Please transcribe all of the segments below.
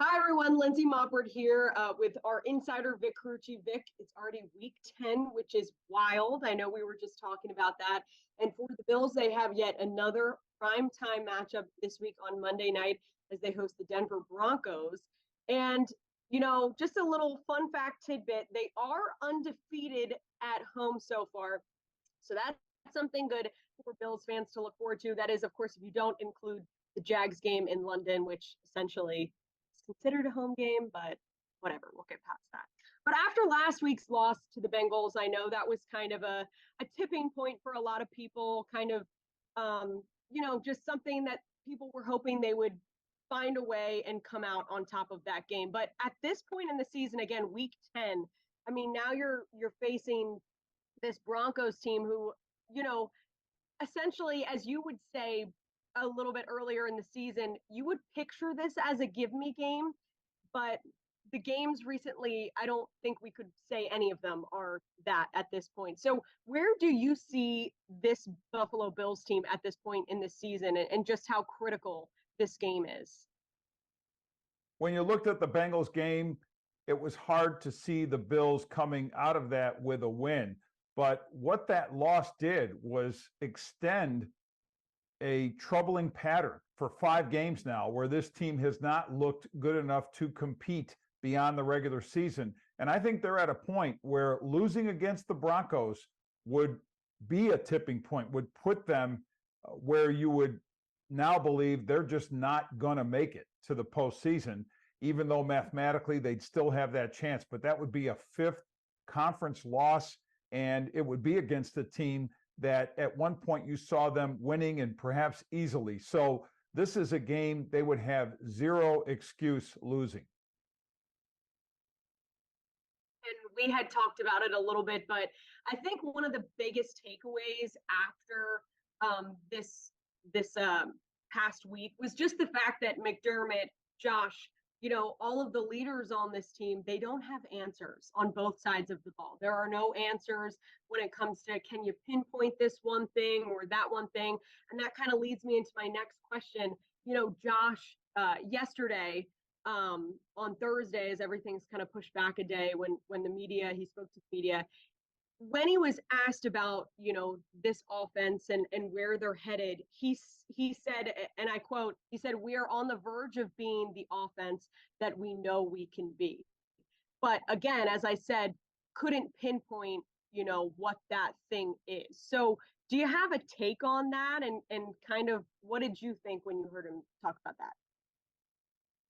Hi, everyone. Lindsey Moppert here with our Insider Vic Carucci. Vic, it's already week 10, which is wild. I know we were just talking about that. And for the Bills, they have yet another primetime matchup this week on Monday night as they host the Denver Broncos. And, just a little fun fact tidbit, they are undefeated at home so far. So that's something good for Bills fans to look forward to. That is, of course, if you don't include the Jags game in London, which essentially considered a home game, but whatever, we'll get past that. But after last week's loss to the Bengals, I know that was kind of a tipping point for a lot of people, kind of, just something that people were hoping they would find a way and come out on top of that game. But at this point in the season, again, week 10, I mean, now you're facing this Broncos team who, you know, essentially, as you would say a little bit earlier in the season, you would picture this as a give me game, but the games recently, I don't think we could say any of them are that at this point. So, where do you see this Buffalo Bills team at this point in this season and just how critical this game is? When you looked at the Bengals game, it was hard to see the Bills coming out of that with a win. But what that loss did was extend a troubling pattern for 5 games now where this team has not looked good enough to compete beyond the regular season. And I think they're at a point where losing against the Broncos would be a tipping point, would put them where you would now believe they're just not going to make it to the postseason, even though mathematically they'd still have that chance. But that would be a 5th conference loss, and it would be against a team that at one point you saw them winning and perhaps easily. So this is a game they would have zero excuse losing. And we had talked about it a little bit, but I think one of the biggest takeaways after this past week was just the fact that McDermott, Josh, all of the leaders on this team, they don't have answers on both sides of the ball. There are no answers when it comes to, can you pinpoint this one thing or that one thing? And that kind of leads me into my next question. Josh, yesterday, on Thursday, as everything's kind of pushed back a day when he spoke to the media, when he was asked about, this offense and where they're headed, he said, and I quote, he said, "We are on the verge of being the offense that we know we can be." But again, as I said, couldn't pinpoint, what that thing is. So do you have a take on that? And kind of what did you think when you heard him talk about that?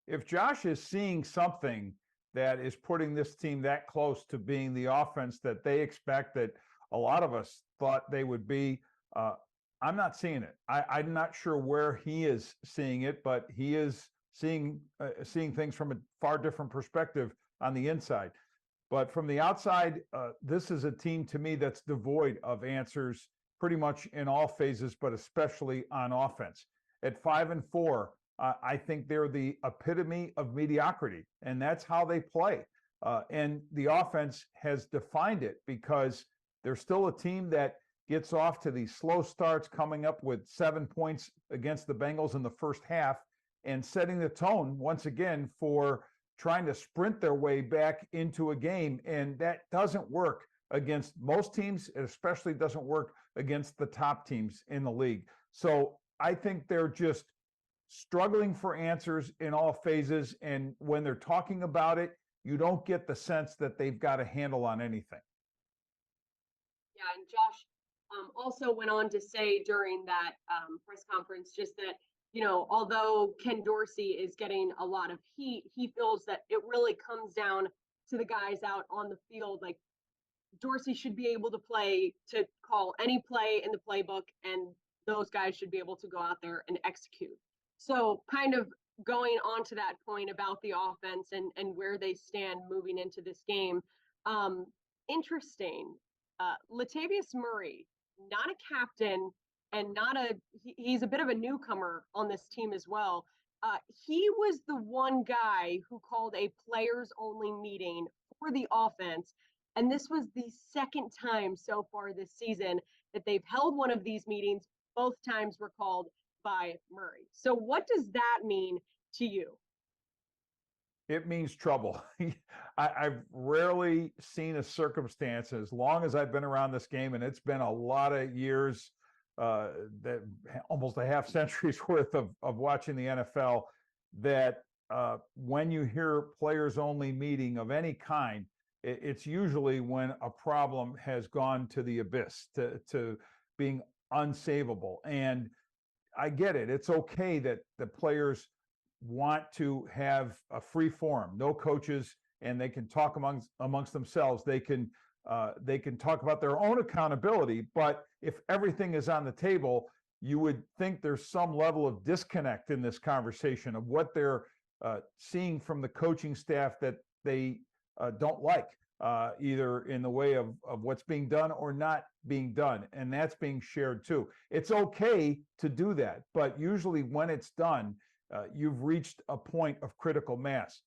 If Josh is seeing something that is putting this team that close to being the offense that they expect, that a lot of us thought they would be, I'm not seeing it. I'm not sure where he is seeing it, but he is seeing things from a far different perspective on the inside. But from the outside, this is a team to me that's devoid of answers pretty much in all phases, but especially on offense. At 5-4, I think they're the epitome of mediocrity, and that's how they play. And the offense has defined it because they're still a team that gets off to these slow starts, coming up with 7 points against the Bengals in the first half and setting the tone once again for trying to sprint their way back into a game. And that doesn't work against most teams. It especially doesn't work against the top teams in the league. So I think they're just struggling for answers in all phases. And when they're talking about it, you don't get the sense that they've got a handle on anything. Yeah, and Josh also went on to say during that press conference just that, although Ken Dorsey is getting a lot of heat, he feels that it really comes down to the guys out on the field. Like, Dorsey should be able to call any play in the playbook, and those guys should be able to go out there and execute. So kind of going on to that point about the offense and where they stand moving into this game. Interesting. Latavius Murray, not a captain and he's a bit of a newcomer on this team as well. He was the one guy who called a players only meeting for the offense. And this was the second time so far this season that they've held one of these meetings. Both times were called by Murray. So what does that mean to you? it means trouble. I've rarely seen a circumstance, as long as I've been around this game, and it's been a lot of years, that almost a half century's worth of watching the NFL, that when you hear players only meeting of any kind, it's usually when a problem has gone to the abyss, to being unsavable. And I get it. It's okay that the players want to have a free forum, no coaches, and they can talk amongst themselves. They can talk about their own accountability. But if everything is on the table, you would think there's some level of disconnect in this conversation of what they're seeing from the coaching staff that they don't like, either in the way of what's being done or not being done. And that's being shared too. It's okay to do that, but usually when it's done, you've reached a point of critical mass.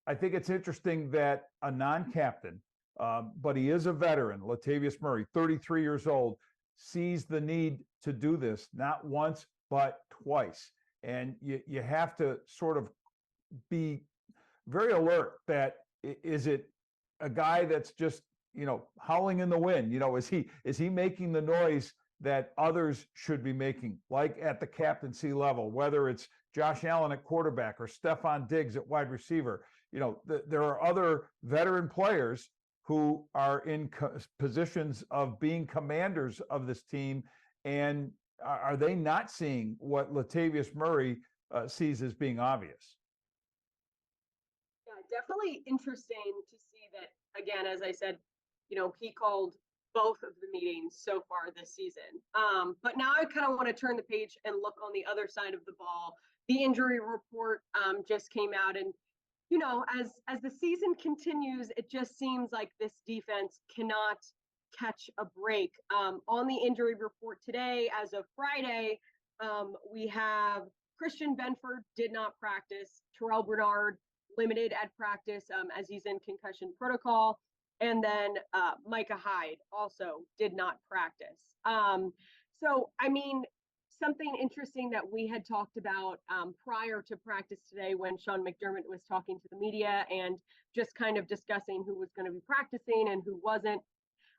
I think it's interesting that a non-captain, but he is a veteran, Latavius Murray, 33 years old, sees the need to do this, not once, but twice. And you have to sort of be very alert that, is it a guy that's just, howling in the wind? Is he making the noise that others should be making, like at the captaincy level, whether it's Josh Allen at quarterback or Stephon Diggs at wide receiver? There are other veteran players who are in positions of being commanders of this team. And are they not seeing what Latavius Murray sees as being obvious? Yeah, definitely interesting to see that, again, as I said, he called both of the meetings so far this season. But now I kind of want to turn the page and look on the other side of the ball. The injury report just came out, and as the season continues, it just seems like this defense cannot catch a break. On the injury report today, as of Friday, we have Christian Benford did not practice, Terrell Bernard limited at practice as he's in concussion protocol, and then Micah Hyde also did not practice. So, I mean, something interesting that we had talked about prior to practice today, when Sean McDermott was talking to the media and just kind of discussing who was going to be practicing and who wasn't,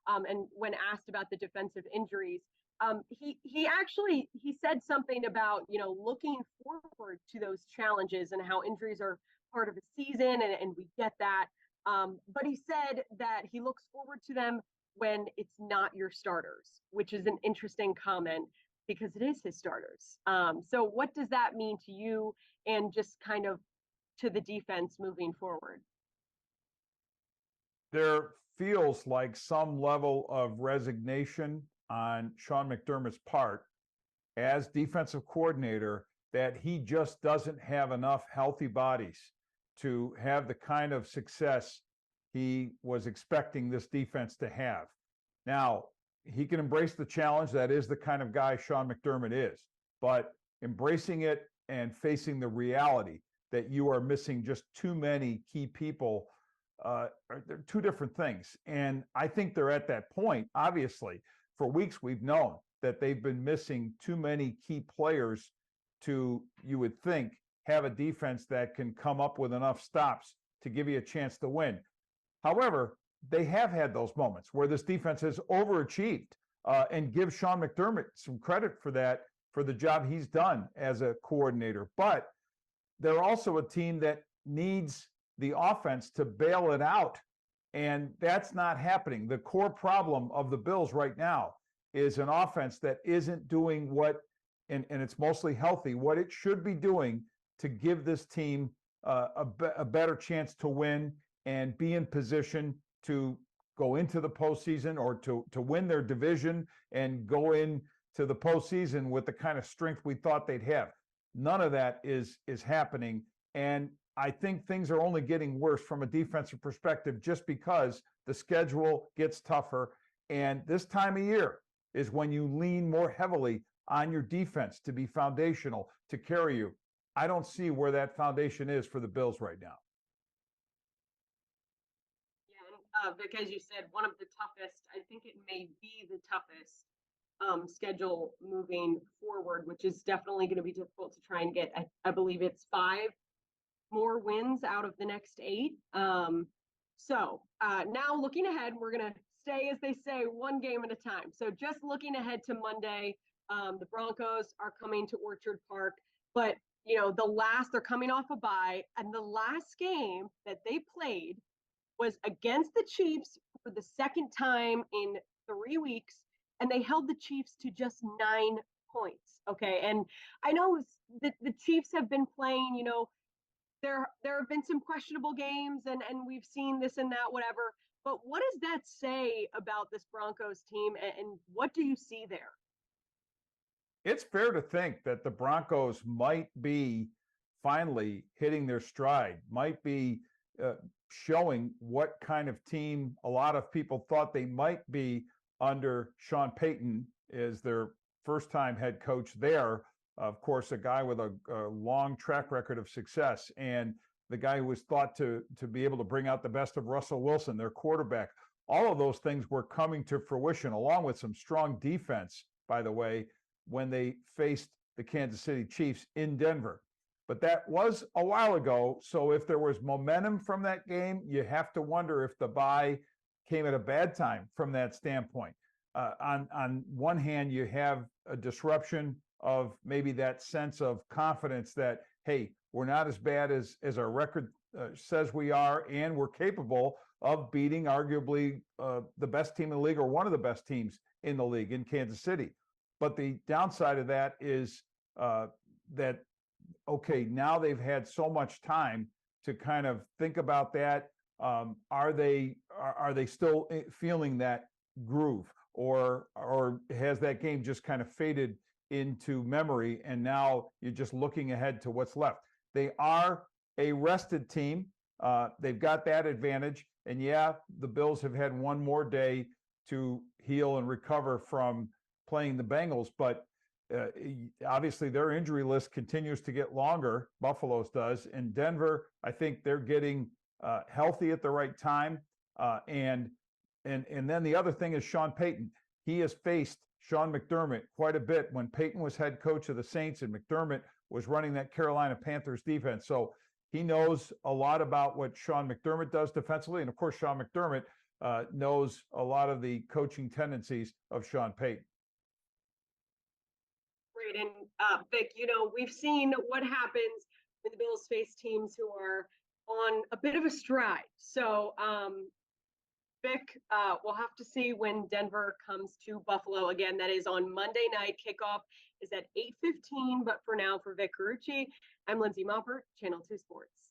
and when asked about the defensive injuries, he said something about looking forward to those challenges and how injuries are part of the season, and we get that. But he said that he looks forward to them when it's not your starters, which is an interesting comment because it is his starters. So what does that mean to you, and just kind of to the defense moving forward? There feels like some level of resignation on Sean McDermott's part as defensive coordinator, that he just doesn't have enough healthy bodies to have the kind of success he was expecting this defense to have. Now, he can embrace the challenge. That is the kind of guy Sean McDermott is. But embracing it and facing the reality that you are missing just too many key people, they're two different things. And I think they're at that point. Obviously, for weeks we've known that they've been missing too many key players to, you would think, have a defense that can come up with enough stops to give you a chance to win. However, they have had those moments where this defense has overachieved, and give Sean McDermott some credit for that, for the job he's done as a coordinator. But they're also a team that needs the offense to bail it out, and that's not happening. The core problem of the Bills right now is an offense that isn't doing what, and it's mostly healthy, what it should be doing to give this team a better chance to win and be in position to go into the postseason, or to win their division and go into the postseason with the kind of strength we thought they'd have. None of that is happening. And I think things are only getting worse from a defensive perspective, just because the schedule gets tougher. And this time of year is when you lean more heavily on your defense to be foundational, to carry you. I don't see where that foundation is for the Bills right now. Yeah, and Vic, as you said, one of the toughest, I think it may be the toughest schedule moving forward, which is definitely going to be difficult to try and get. I believe it's 5 more wins out of the next 8. Now looking ahead, we're going to stay, as they say, one game at a time. So just looking ahead to Monday, the Broncos are coming to Orchard Park, but they're coming off a bye, and the last game that they played was against the Chiefs for the second time in 3 weeks, and they held the Chiefs to just 9 points. Okay, and I know the Chiefs have been playing, there have been some questionable games, and we've seen this and that, whatever. But what does that say about this Broncos team, and what do you see there? It's fair to think that the Broncos might be finally hitting their stride, might be showing what kind of team a lot of people thought they might be under Sean Payton as their first-time head coach there. Of course, a guy with a long track record of success, and the guy who was thought to be able to bring out the best of Russell Wilson, their quarterback. All of those things were coming to fruition, along with some strong defense, by the way, when they faced the Kansas City Chiefs in Denver. But that was a while ago, so if there was momentum from that game, you have to wonder if the bye came at a bad time from that standpoint. On one hand, you have a disruption of maybe that sense of confidence that, hey, we're not as bad as our record says we are, and we're capable of beating arguably the best team in the league, or one of the best teams in the league, in Kansas City. But the downside of that is that, okay, now they've had so much time to kind of think about that. Are they still feeling that groove, or has that game just kind of faded into memory, and now you're just looking ahead to what's left? They are a rested team. They've got that advantage. And yeah, the Bills have had one more day to heal and recover from playing the Bengals, but obviously their injury list continues to get longer. Buffalo's does. In Denver, I think they're getting healthy at the right time. And then the other thing is Sean Payton. He has faced Sean McDermott quite a bit when Payton was head coach of the Saints and McDermott was running that Carolina Panthers defense. So he knows a lot about what Sean McDermott does defensively. And of course, Sean McDermott knows a lot of the coaching tendencies of Sean Payton. Great. And Vic, we've seen what happens when the Bills face teams who are on a bit of a stride. So Vic, we'll have to see when Denver comes to Buffalo again. That is on Monday night. Kickoff is at 8:15. But for now, for Vic Carucci, I'm Lindsey Moppert, Channel 2 Sports.